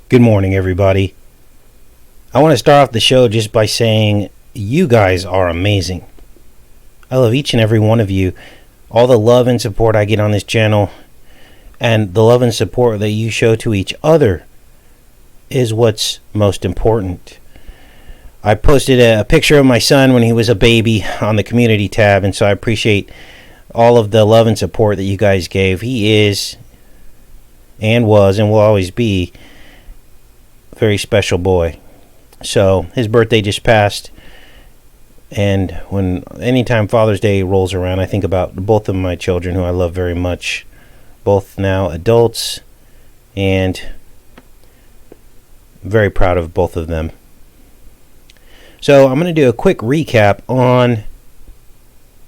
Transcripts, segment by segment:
Good morning, everybody. I want to start off the show just by saying you guys are amazing. I love each and every one of you. All the love and support I get on this channel and the love and support that you show to each other is what's most important. I posted a picture of my son when he was a baby on the community tab, and so I appreciate all of the love and support that you guys gave. He is and was and will always be a very special boy. So his birthday just passed, and anytime Father's Day rolls around, I think about both of my children who I love very much, both now adults, and I'm very proud of both of them. So I'm going to do a quick recap on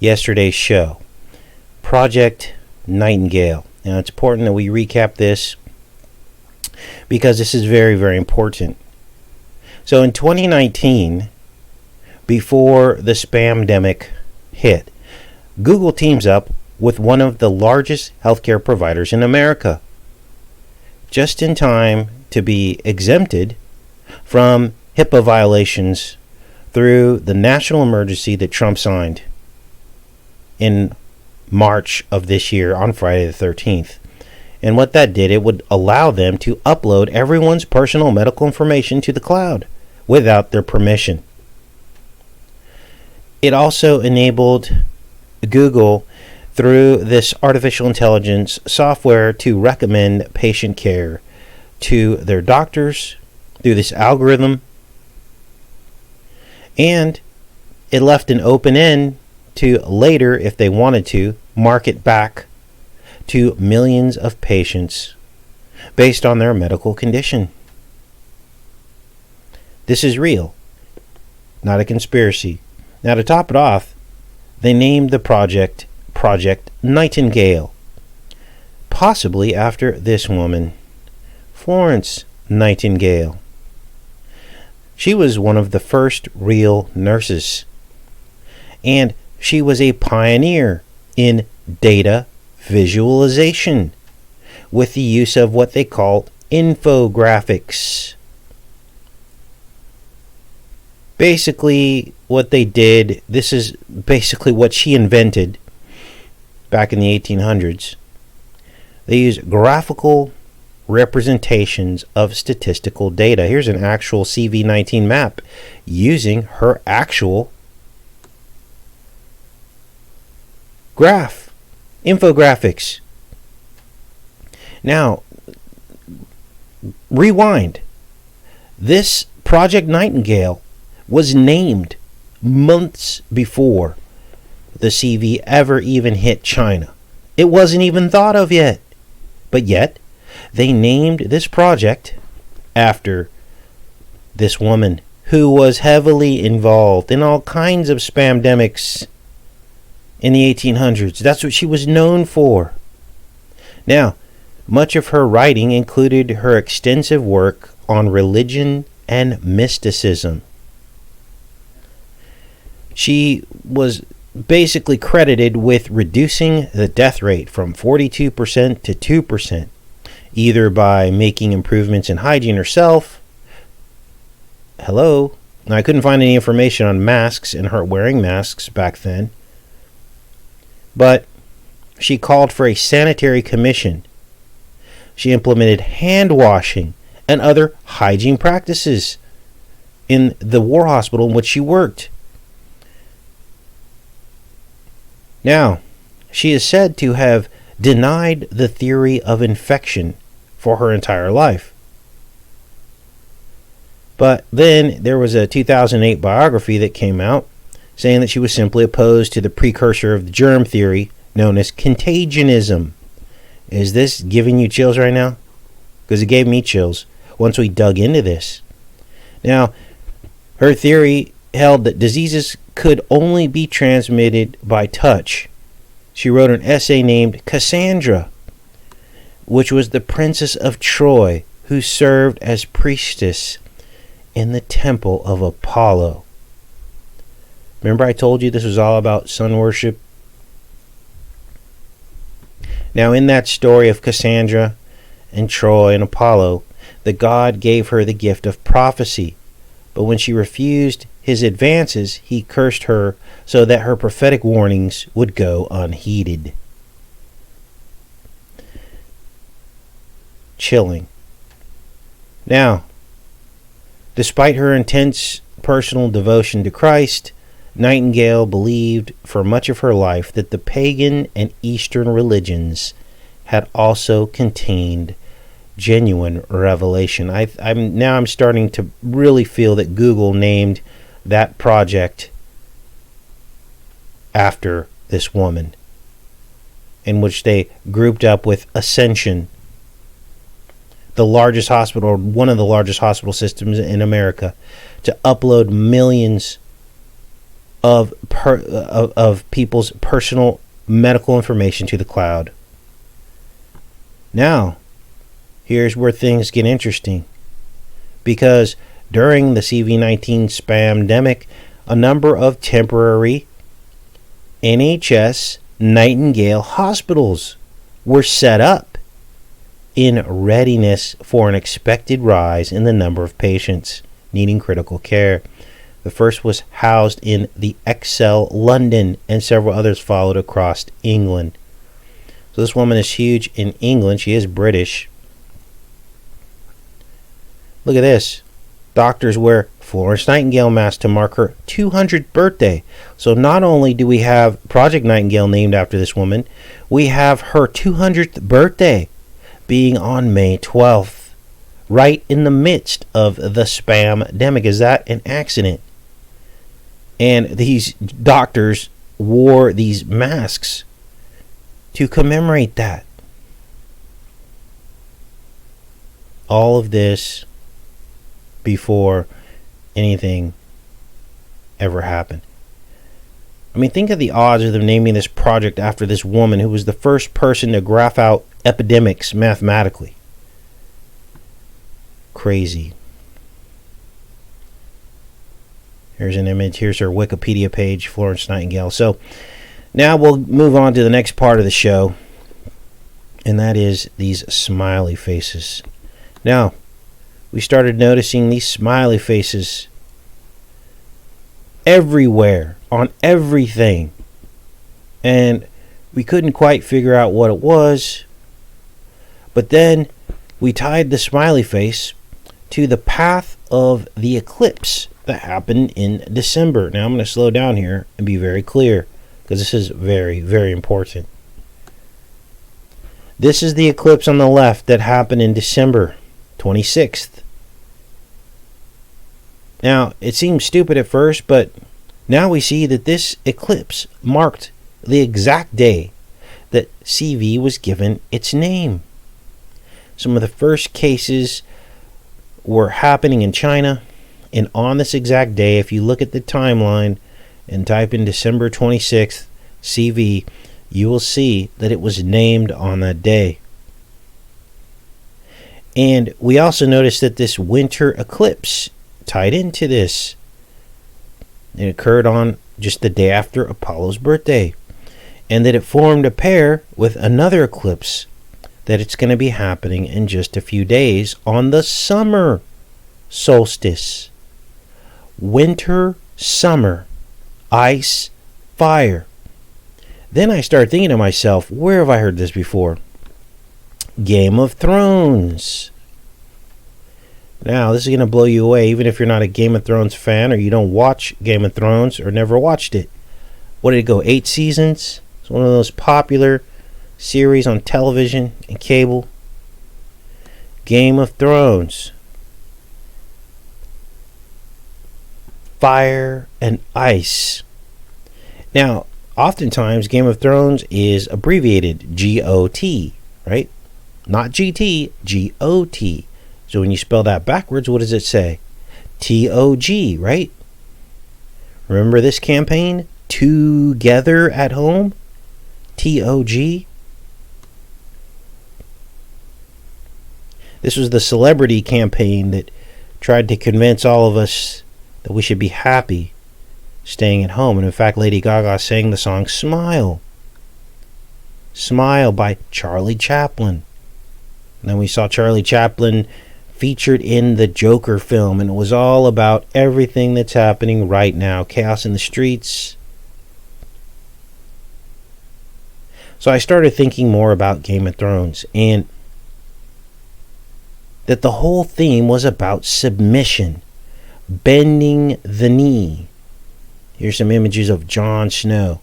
yesterday's show, Project Nightingale. Now it's important that we recap this because this is very, very important. So in 2019, before the spamdemic hit, Google teams up with one of the largest healthcare providers in America, just in time to be exempted from HIPAA violations through the national emergency that Trump signed in March of this year on Friday the 13th. And what that did, it would allow them to upload everyone's personal medical information to the cloud without their permission. It also enabled Google, through this artificial intelligence software, to recommend patient care to their doctors through this algorithm. And it left an open end to later, if they wanted to, market back to millions of patients based on their medical condition. This is real, not a conspiracy. Now, to top it off, they named the project Project Nightingale, possibly after this woman, Florence Nightingale. She was one of the first real nurses, and she was a pioneer in data visualization with the use of what they called infographics. Basically, what they did, this is basically what she invented back in the 1800s. They used graphical representations of statistical data. Here's an actual CV-19 map using her actual graph, infographics. Now, rewind. This Project Nightingale was named months before the CV ever even hit China. It wasn't even thought of yet. But yet, they named this project after this woman who was heavily involved in all kinds of spamdemics in the 1800s. That's what she was known for. Now, much of her writing included her extensive work on religion and mysticism. She was basically credited with reducing the death rate from 42% to 2%, either by making improvements in hygiene herself. Hello? Now, I couldn't find any information on masks and her wearing masks back then, but she called for a sanitary commission. She implemented hand washing and other hygiene practices in the war hospital in which she worked. Now, she is said to have denied the theory of infection for her entire life. But then there was a 2008 biography that came out saying that she was simply opposed to the precursor of the germ theory known as contagionism. Is this giving you chills right now? Because it gave me chills once we dug into this. Now, her theory held that diseases could only be transmitted by touch. She wrote an essay named Cassandra, which was the princess of Troy who served as priestess in the temple of Apollo. Remember I told you this was all about sun worship? Now, in that story of Cassandra and Troy and Apollo, that God gave her the gift of prophecy. But when she refused his advances, he cursed her so that her prophetic warnings would go unheeded. Chilling. Now, despite her intense personal devotion to Christ, Nightingale believed for much of her life that the pagan and Eastern religions had also contained genuine revelation. I'm starting to really feel that Google named that project after this woman, in which they grouped up with Ascension, the largest hospital, or one of the largest hospital systems in America, to upload millions of people's personal medical information to the cloud. Now, here's where things get interesting, because during the CV-19 spamdemic, a number of temporary NHS Nightingale hospitals were set up in readiness for an expected rise in the number of patients needing critical care. The first was housed in the Excel, London, and several others followed across England. So this woman is huge in England. She is British. Look at this. Doctors wear Florence Nightingale masks to mark her 200th birthday. So not only do we have Project Nightingale named after this woman, we have her 200th birthday being on May 12th, right in the midst of the spamdemic. Is that an accident? And these doctors wore these masks to commemorate that. All of this before anything ever happened. I mean, think of the odds of them naming this project after this woman who was the first person to graph out epidemics mathematically. Crazy. Here's an image. Here's her Wikipedia page, Florence Nightingale. So now we'll move on to the next part of the show, and that is these smiley faces. Now, we started noticing these smiley faces everywhere, on everything, and we couldn't quite figure out what it was. But then we tied the smiley face to the path of the eclipse that happened in December. Now I'm going to slow down here and be very clear, because this is very, very important. This is the eclipse on the left that happened in December 26th. Now, it seems stupid at first, but now we see that this eclipse marked the exact day that CV was given its name. Some of the first cases were happening in China, and on this exact day, if you look at the timeline and type in December 26th CV, you will see that it was named on that day. And we also noticed that this winter eclipse tied into this. It occurred on just the day after Apollo's birthday, and that it formed a pair with another eclipse that it's going to be happening in just a few days on the summer solstice. Winter, summer, ice, fire. Then I started thinking to myself, where have I heard this before? Game of Thrones. Now, this is going to blow you away, even if you're not a Game of Thrones fan, or you don't watch Game of Thrones, or never watched it. What did it go, 8 seasons? It's one of those popular series on television and cable. Game of Thrones. Fire and ice. Now, oftentimes Game of Thrones is abbreviated GOT, right? Not GT, GOT. So when you spell that backwards, what does it say? TOG, right? Remember this campaign? Together at Home? TOG. This was the celebrity campaign that tried to convince all of us that we should be happy staying at home. And in fact, Lady Gaga sang the song Smile. Smile by Charlie Chaplin. And then we saw Charlie Chaplin featured in the Joker film, and it was all about everything that's happening right now. Chaos in the streets. So I started thinking more about Game of Thrones, and that the whole theme was about submission, bending the knee. Here's some images of Jon Snow,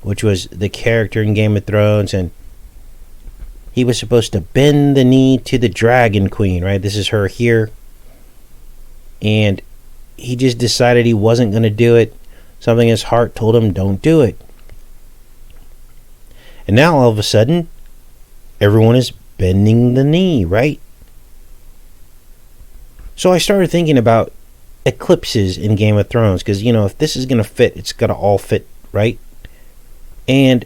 which was the character in Game of Thrones, and he was supposed to bend the knee to the Dragon Queen, right? This is her here. And he just decided he wasn't going to do it. Something in his heart told him, don't do it. And now all of a sudden, everyone is bending the knee, right? So I started thinking about eclipses in Game of Thrones, because, you know, if this is going to fit, it's got to all fit, right? And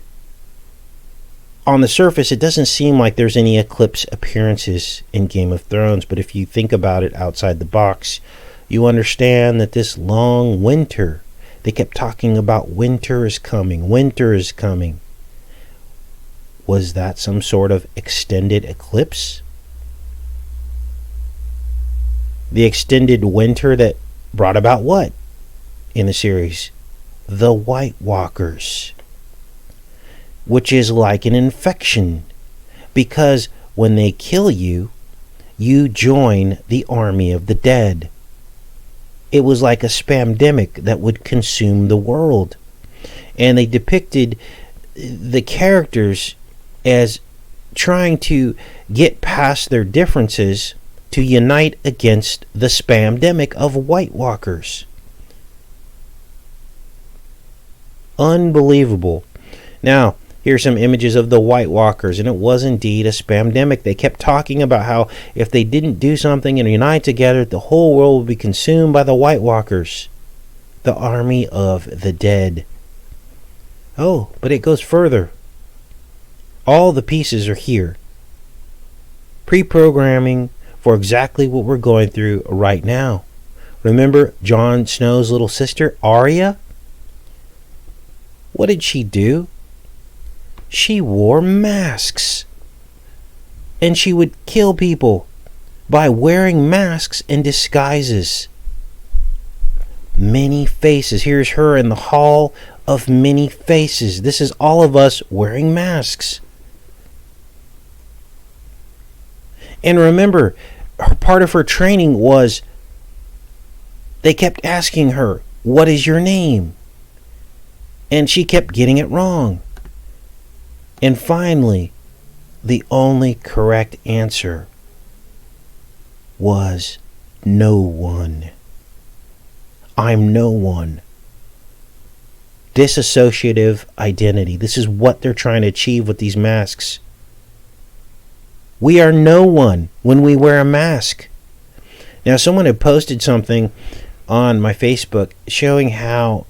on the surface, it doesn't seem like there's any eclipse appearances in Game of Thrones, but if you think about it outside the box, you understand that this long winter, they kept talking about winter is coming, winter is coming. Was that some sort of extended eclipse? The extended winter that brought about what in the series? The White Walkers. Which is like an infection, because when they kill you, you join the army of the dead. It was like a spamdemic that would consume the world. And they depicted the characters as trying to get past their differences to unite against the spamdemic of White Walkers. Unbelievable. Now, here's some images of the White Walkers, and it was indeed a spamdemic. They kept talking about how if they didn't do something and unite together, the whole world would be consumed by the White Walkers, the army of the dead. Oh, but it goes further. All the pieces are here. Pre-programming for exactly what we're going through right now. Remember Jon Snow's little sister, Arya? What did she do? She wore masks. And she would kill people by wearing masks and disguises. Many faces. Here's her in the hall of many faces. This is all of us wearing masks. And remember, part of her training was they kept asking her, what is your name? And she kept getting it wrong. And finally, the only correct answer was no one. I'm no one. Dissociative identity. This is what they're trying to achieve with these masks. We are no one when we wear a mask. Now, someone had posted something on my Facebook showing how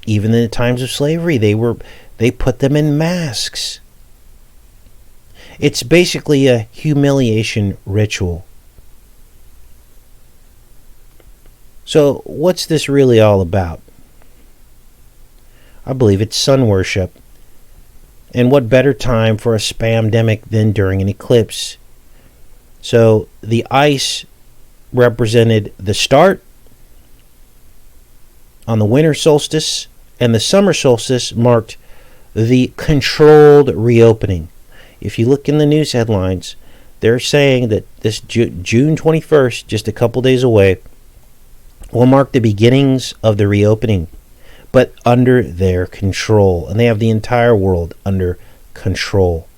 even in the times of slavery, they put them in masks. It's basically a humiliation ritual. So, what's this really all about? I believe it's sun worship. And what better time for a spamdemic than during an eclipse? So, the ice represented the start on the winter solstice, and the summer solstice marked the controlled reopening. If you look in the news headlines, they're saying that this June 21st, just a couple days away, will mark the beginnings of the reopening, but under their control. And they have the entire world under control.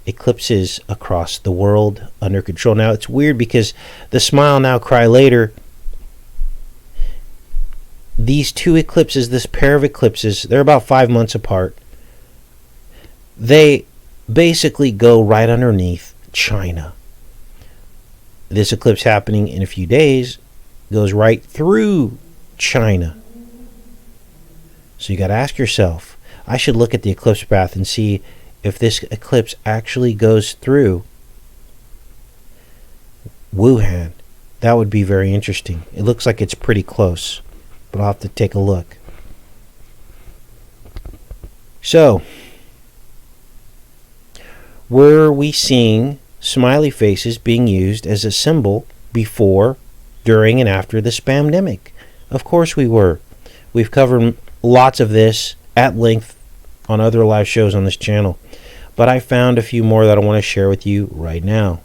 Eclipses across the world under control. Now, it's weird because the smile now, cry later, these two eclipses, this pair of eclipses, they're about 5 months apart. They basically go right underneath China. This eclipse happening in a few days goes right through China. So you got to ask yourself, I should look at the eclipse path and see if this eclipse actually goes through Wuhan. That would be very interesting. It looks like it's pretty close, but I'll have to take a look. So, were we seeing smiley faces being used as a symbol before, during, and after the spamdemic? Of course we were. We've covered lots of this at length on other live shows on this channel, but I found a few more that I want to share with you right now.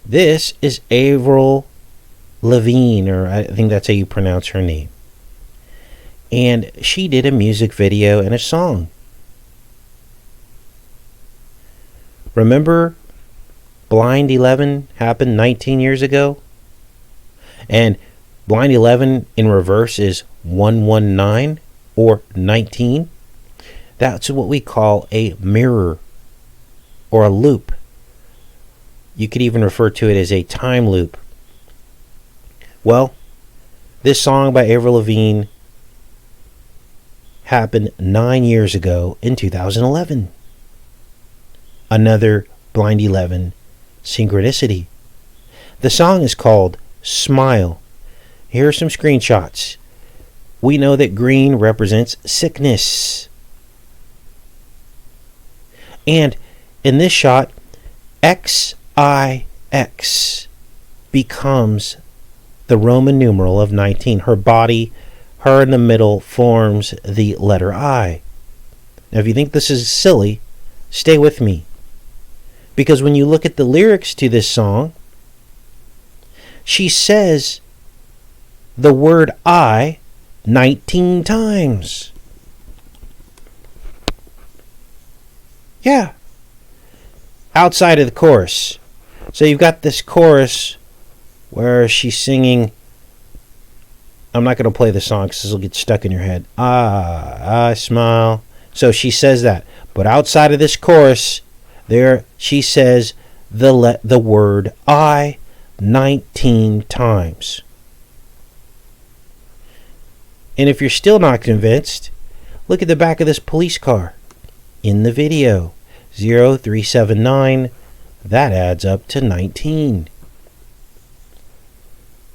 This is Averell Lavigne, or I think that's how you pronounce her name. And she did a music video and a song. Remember Blind 11 happened 19 years ago? And Blind 11 in reverse is 119 or 19. That's what we call a mirror or a loop. You could even refer to it as a time loop. Well, this song by Averell Lavigne happened 9 years ago in 2011. Another Blind 11 synchronicity. The song is called Smile. Here are some screenshots. We know that green represents sickness. And in this shot, XIX becomes the Roman numeral of 19. Her body, her in the middle, forms the letter I. Now, if you think this is silly, stay with me. Because when you look at the lyrics to this song, she says the word I 19 times. Yeah. Outside of the chorus. So you've got this chorus where she's singing. I'm not going to play the song because this will get stuck in your head. I smile. So she says that. But outside of this chorus, there she says the word I 19 times. And if you're still not convinced, look at the back of this police car. In the video, 0379, that adds up to 19.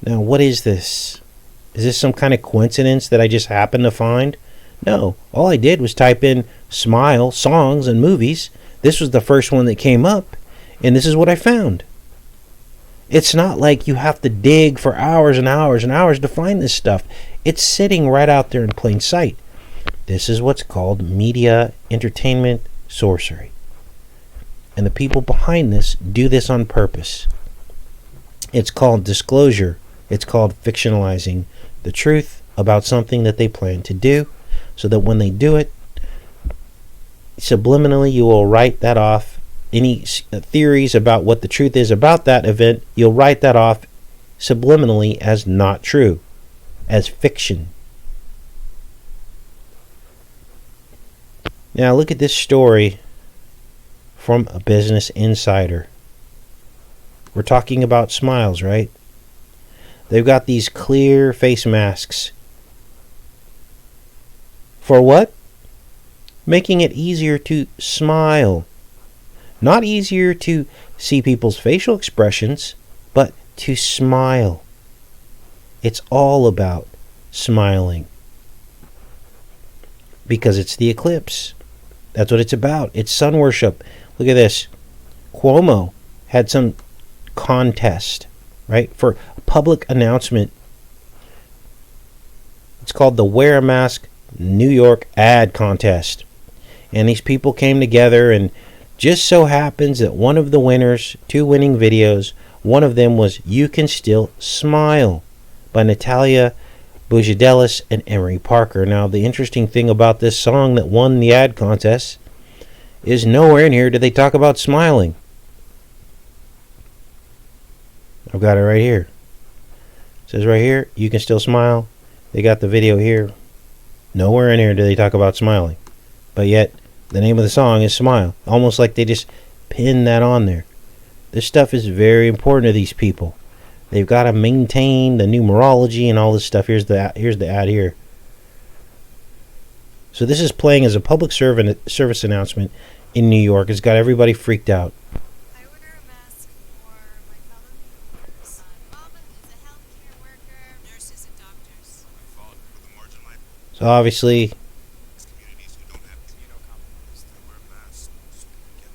Now, what is this? Is this some kind of coincidence that I just happened to find? No, all I did was type in smile, songs, and movies. This was the first one that came up, and this is what I found. It's not like you have to dig for hours and hours and hours to find this stuff. It's sitting right out there in plain sight. This is what's called media entertainment sorcery. And the people behind this do this on purpose. It's called disclosure. It's called fictionalizing the truth about something that they plan to do, so that when they do it, subliminally you will write that off. Any theories about what the truth is about that event, you'll write that off subliminally as not true, as fiction. Now look at this story from a Business Insider. We're talking about smiles, right? They've got these clear face masks. For what? Making it easier to smile. Not easier to see people's facial expressions, but to smile. It's all about smiling. Because it's the eclipse. That's what it's about. It's sun worship. Look at this. Cuomo had some contest, right, for a public announcement. It's called the Wear a Mask New York Ad Contest. And these people came together, and just so happens that one of the winners, 2 winning videos, one of them was You Can Still Smile by Natalia Bujadelis and Emery Parker. Now, the interesting thing about this song that won the ad contest is nowhere in here do they talk about smiling. I've got it right here. It says right here, You Can Still Smile. They got the video here. Nowhere in here do they talk about smiling. But yet, the name of the song is Smile. Almost like they just pinned that on there. This stuff is very important to these people. They've got to maintain the numerology and all this stuff. Here's the ad here. So this is playing as a public service announcement in New York. It's got everybody freaked out. I order a mask for my fellow New Yorkers. Mama, who's a healthcare worker, nurses and doctors. So obviously, Communities who don't have immunocompromised, they wear masks so they get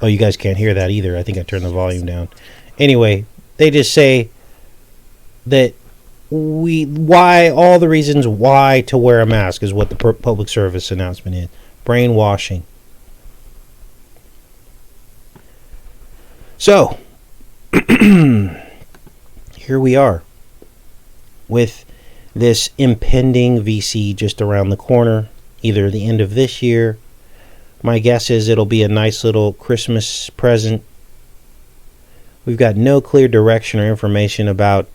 Oh, you guys can't hear that either. I think I turned the volume down. Anyway, they just say that all the reasons why to wear a mask is what the public service announcement is. Brainwashing. So, here we are with this impending VC just around the corner, either the end of this year. My guess is it'll be a nice little Christmas present. We've got no clear direction or information about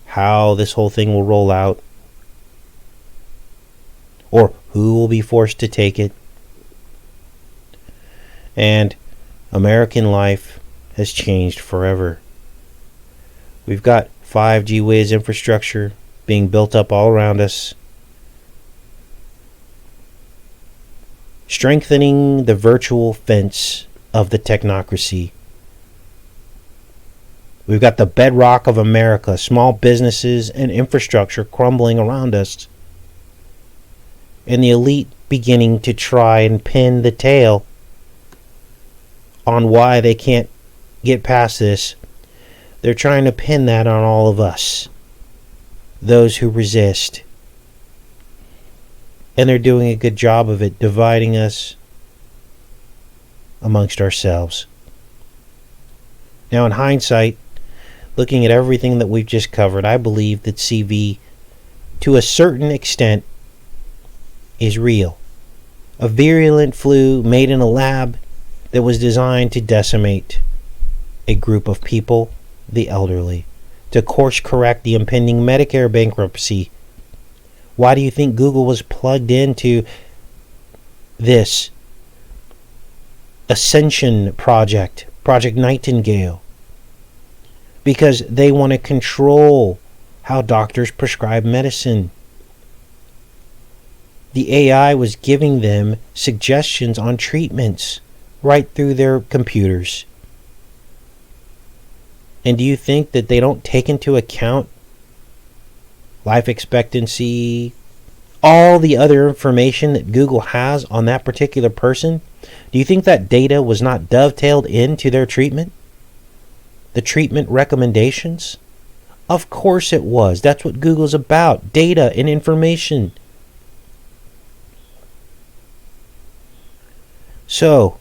how this whole thing will roll out or who will be forced to take it. And American life has changed forever. We've got 5G Wiz infrastructure being built up all around us, strengthening the virtual fence of the technocracy. We've got the bedrock of America, small businesses and infrastructure crumbling around us, and the elite beginning to try and pin the tail on why they can't get past this. They're trying to pin that on all of us, those who resist. And they're doing a good job of it, dividing us amongst ourselves. Now, in hindsight, looking at everything that we've just covered, I believe that CV, to a certain extent, is real. A virulent flu made in a lab that was designed to decimate a group of people, the elderly, to course correct the impending Medicare bankruptcy. Why do you think Google was plugged into this Ascension project, Project Nightingale? Because they want to control how doctors prescribe medicine. The AI was giving them suggestions on treatments right through their computers. And do you think that they don't take into account life expectancy, all the other information that Google has on that particular person? Do you think that data was not dovetailed into their treatment? The treatment recommendations? Of course it was. That's what Google's about. Data and information. So,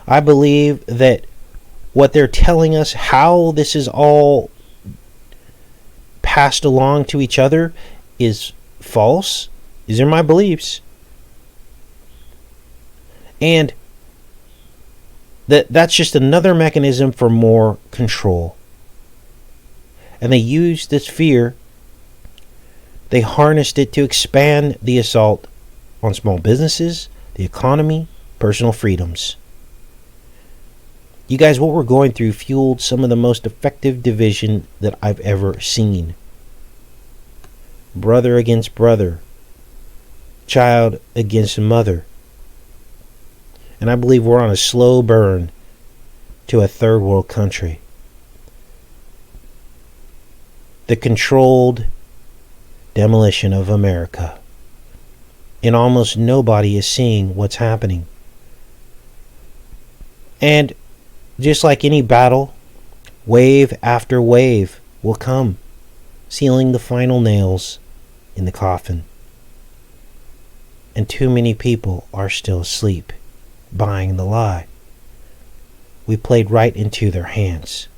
I believe that what they're telling us, how this is all passed along to each other, is false. These are my beliefs. And that's just another mechanism for more control. And they used this fear, they harnessed it to expand the assault on small businesses, the economy, personal freedoms. You guys, what we're going through fueled some of the most effective division that I've ever seen. Brother against brother. Child against mother. And I believe we're on a slow burn to a third world country. The controlled demolition of America. And almost nobody is seeing what's happening. And just like any battle, wave after wave will come, sealing the final nails in the coffin. And too many people are still asleep, buying the lie. We played right into their hands.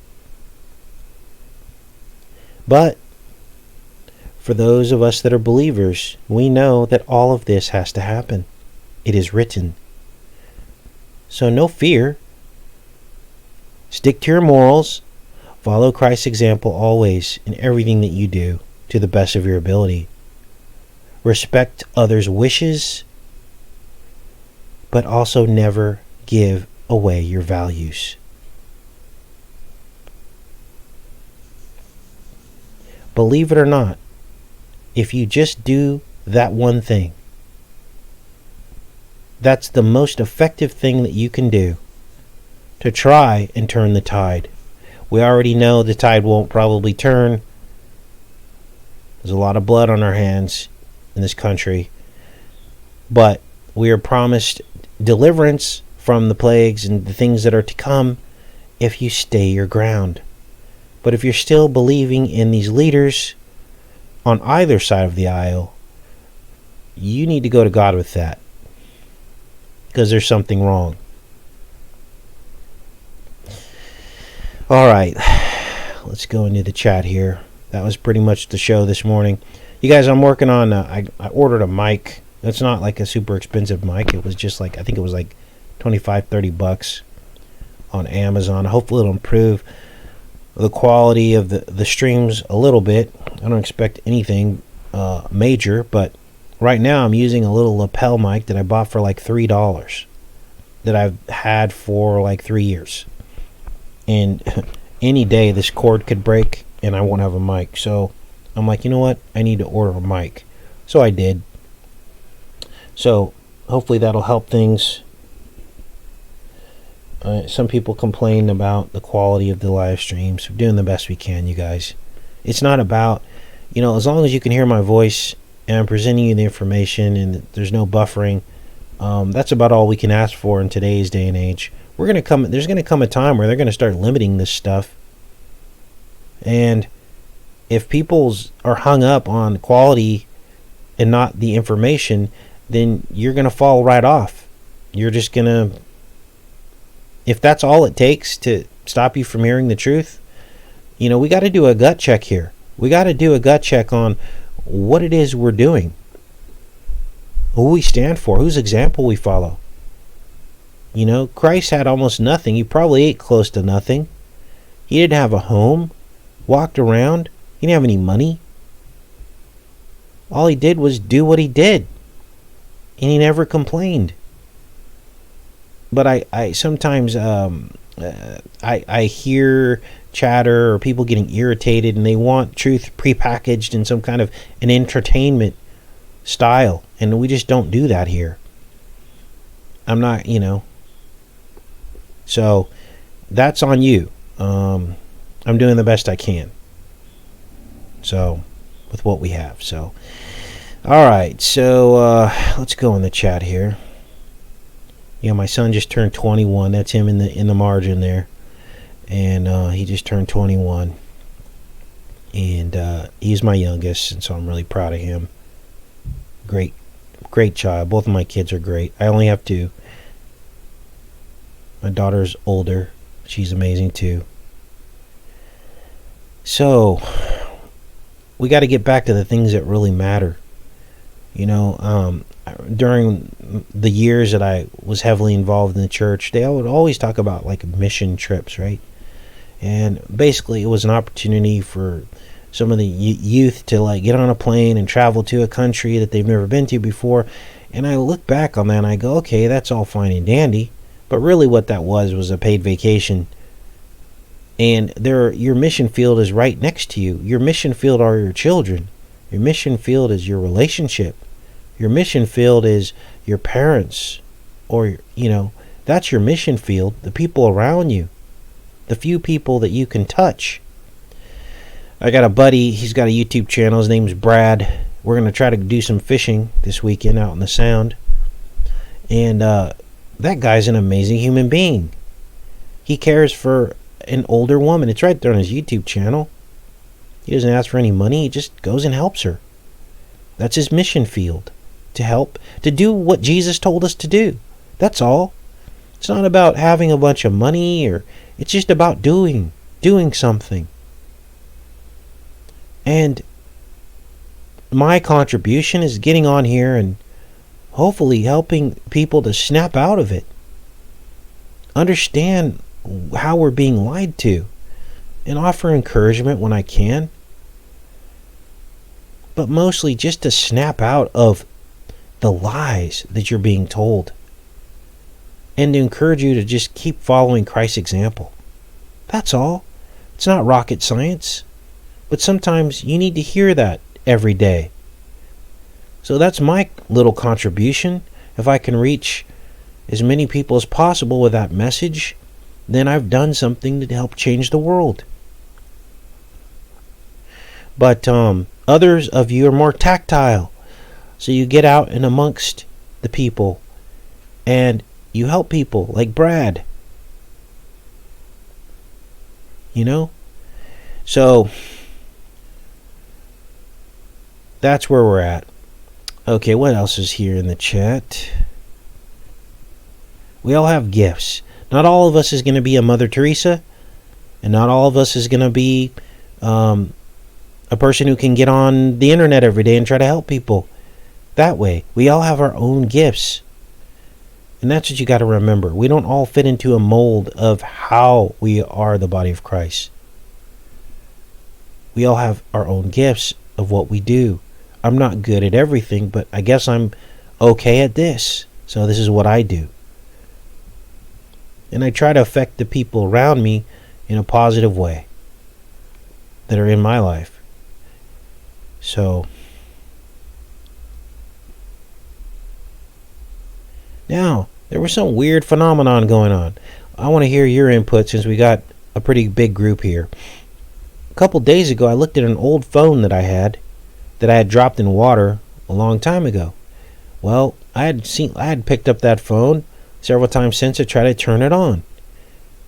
But for those of us that are believers, we know that all of this has to happen. It is written. So no fear. Stick to your morals. Follow Christ's example always in everything that you do to the best of your ability. Respect others' wishes, but also never give away your values. Believe it or not, if you just do that one thing, that's the most effective thing that you can do to try and turn the tide. We already know the tide won't probably turn. There's a lot of blood on our hands in this country. But we are promised deliverance from the plagues and the things that are to come if you stay your ground. But if you're still believing in these leaders on either side of the aisle, you need to go to God with that, because there's something wrong. All right, let's go into the chat here. That was pretty much the show this morning. You guys, I'm working on, I ordered a mic. It's not like a super expensive mic. It was just like, I think it was like $25-$30 on Amazon. Hopefully it'll improve the quality of the streams a little bit. I don't expect anything major, but right now I'm using a little lapel mic that I bought for like $3 that I've had for like 3 years. And any day this cord could break and I won't have a mic. So I'm like, you know what? I need to order a mic. So I did. So hopefully that'll help things. Some people complain about the quality of the live streams. We're doing the best we can, you guys. It's not about, as long as you can hear my voice and I'm presenting you the information and there's no buffering, that's about all we can ask for in today's day and age. There's going to come a time where they're going to start limiting this stuff. And if people are hung up on quality and not the information, then you're going to fall right off. You're just going to, if that's all it takes to stop you from hearing the truth, we got to do a gut check here. We got to do a gut check on what it is we're doing, who we stand for, whose example we follow. Christ had almost nothing. He probably ate close to nothing. He didn't have a home, walked around. He didn't have any money. All he did was do what he did, and he never complained. But I sometimes I hear chatter or people getting irritated, and they want truth prepackaged in some kind of an entertainment style, and we just don't do that here. I'm not, so that's on you. I'm doing the best I can. So with what we have. So all right, so let's go in the chat here. My son just turned 21. That's him in the margin there, and he just turned 21, and he's my youngest, and so I'm really proud of him. Great child. Both of my kids are great. I only have two. My daughter's older. She's amazing too. So we got to get back to the things that really matter. During the years that I was heavily involved in the church, they would always talk about like mission trips, right? And basically it was an opportunity for some of the youth to like get on a plane and travel to a country that they've never been to before. And I look back on that and I go, okay, that's all fine and dandy. But really what that was a paid vacation. And your mission field is right next to you. Your mission field are your children. Your mission field is your relationship. Your mission field is your parents, or, that's your mission field, the people around you, the few people that you can touch. I got a buddy, he's got a YouTube channel, his name's Brad. We're going to try to do some fishing this weekend out in the Sound. And that guy's an amazing human being. He cares for an older woman. It's right there on his YouTube channel. He doesn't ask for any money, he just goes and helps her. That's his mission field. To help, to do what Jesus told us to do. That's all. It's not about having a bunch of money, or it's just about doing something. And my contribution is getting on here and hopefully helping people to snap out of it. Understand how we're being lied to, and offer encouragement when I can. But mostly just to snap out of the lies that you're being told, and to encourage you to just keep following Christ's example. That's all. It's not rocket science, but sometimes you need to hear that every day. So that's my little contribution. If I can reach as many people as possible with that message, then I've done something to help change the world. But others of you are more tactile. So you get out and amongst the people, and You help people like Brad. You know? So that's where we're at. Okay, what else is here in the chat? We all have gifts. Not all of us is going to be a Mother Teresa, and not all of us is going to be a person who can get on the internet every day and try to help people that way. We all have our own gifts. And that's what you got to remember. We don't all fit into a mold of how we are the body of Christ. We all have our own gifts of what we do. I'm not good at everything, but I guess I'm okay at this. So this is what I do. And I try to affect the people around me in a positive way that are in my life. So now, there was some weird phenomenon going on. I want to hear your input since we got a pretty big group here. A couple days ago, I looked at an old phone that I had dropped in water a long time ago. Well, I had picked up that phone several times since to try to turn it on,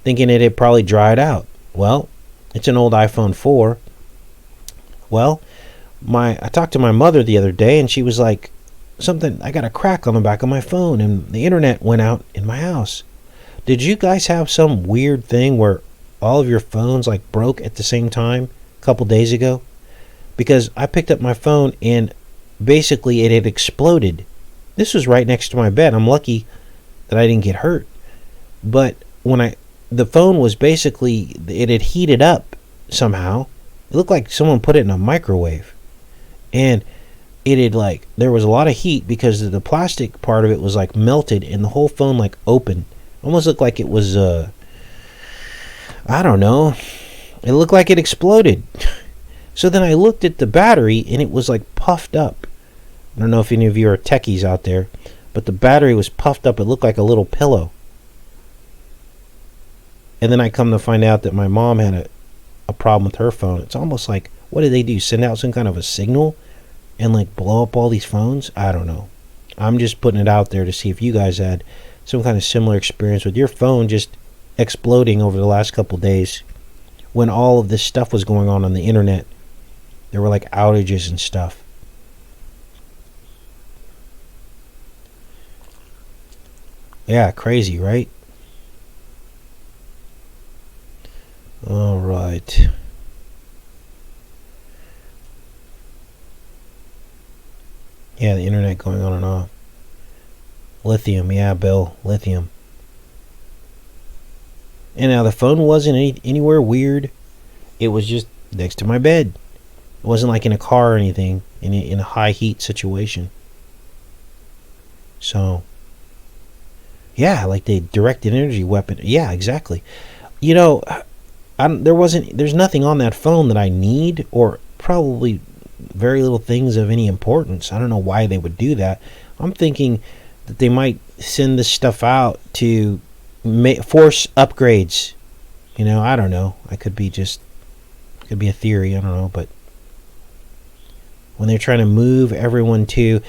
thinking it had probably dried out. Well, it's an old iPhone 4. Well, I talked to my mother the other day, and she was like, I got a crack on the back of my phone, and the internet went out in my house. Did you guys have some weird thing where all of your phones like broke at the same time a couple days ago? Because I picked up my phone and basically it had exploded. This was right next to my bed. I'm lucky that I didn't get hurt. But the phone was basically, it had heated up somehow. It looked like someone put it in a microwave. And it had there was a lot of heat because the plastic part of it was like melted and the whole phone like opened. Almost looked like it was, I don't know. It looked like it exploded. So then I looked at the battery and it was like puffed up. I don't know if any of you are techies out there, but the battery was puffed up. It looked like a little pillow. And then I come to find out that my mom had a problem with her phone. It's almost like, what did they do? Send out some kind of a signal and like blow up all these phones? I don't know. I'm just putting it out there to see if you guys had some kind of similar experience with your phone just exploding over the last couple days when all of this stuff was going on the internet. There were like outages and stuff. Yeah, crazy, right? All right. Yeah, the internet going on and off. Lithium, yeah, Bill, lithium. And now the phone wasn't anywhere weird. It was just next to my bed. It wasn't like in a car or anything, in a high heat situation. So, yeah, like the directed energy weapon. Yeah, exactly. You know, there's nothing on that phone that I need, or probably very little things of any importance. I don't know why they would do that. I'm thinking that they might send this stuff out to force upgrades. You know, I don't know. Could be a theory. I don't know, but when they're trying to move everyone to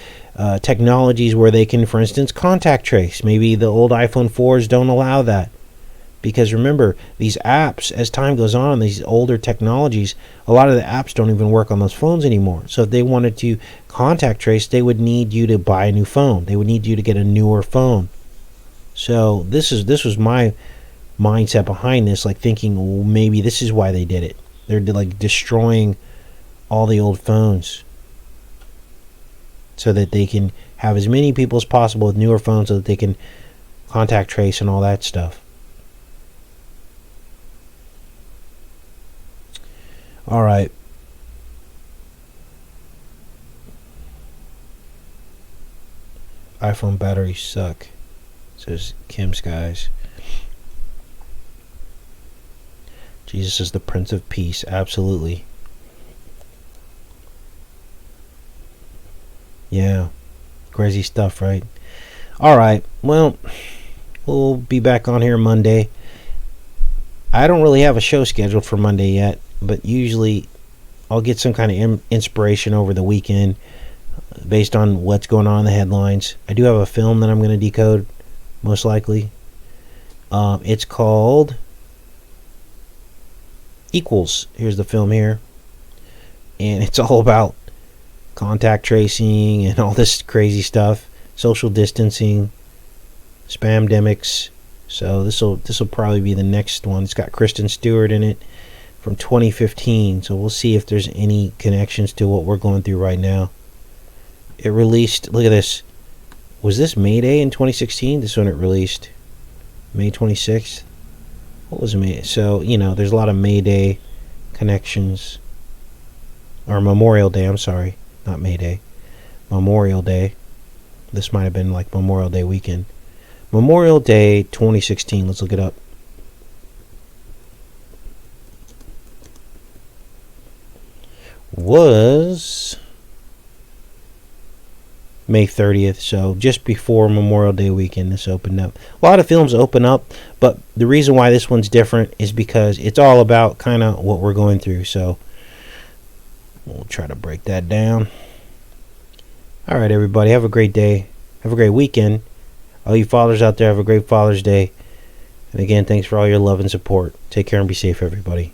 technologies where they can, for instance, contact trace. Maybe the old iPhone 4s don't allow that. Because remember, these apps, as time goes on, these older technologies, a lot of the apps don't even work on those phones anymore. So if they wanted to contact trace, they would need you to buy a new phone. They would need you to get a newer phone. So this was my mindset behind this, like thinking, well, maybe this is why they did it. They're like destroying all the old phones so that they can have as many people as possible with newer phones so that they can contact trace and all that stuff. All right. iPhone batteries suck, says Kim Skies. Jesus is the Prince of Peace. Absolutely. Yeah. Crazy stuff, right? All right. Well, we'll be back on here Monday. I don't really have a show scheduled for Monday yet, but usually I'll get some kind of inspiration over the weekend based on what's going on in the headlines. I do have a film that I'm going to decode most likely. It's called Equals. Here's the film here. And it's all about contact tracing and all this crazy stuff. Social distancing. Spamdemics. So this will probably be the next one. It's got Kristen Stewart in it from 2015. So we'll see if there's any connections to what we're going through right now. It released, look at this. Was this May Day in 2016? This one it released. May 26th. What was May? So, there's a lot of May Day connections. Or Memorial Day, I'm sorry. Not May Day. Memorial Day. This might have been like Memorial Day weekend. Memorial Day 2016. Let's look it up. Was May 30th, so just before Memorial Day weekend this opened up. A lot of films open up, but the reason why this one's different is because it's all about kind of what we're going through. So we'll try to break that down. All right, everybody, have a great day. Have a great weekend. All you fathers out there, have a great Father's Day. And again, thanks for all your love and support. Take care and be safe, everybody.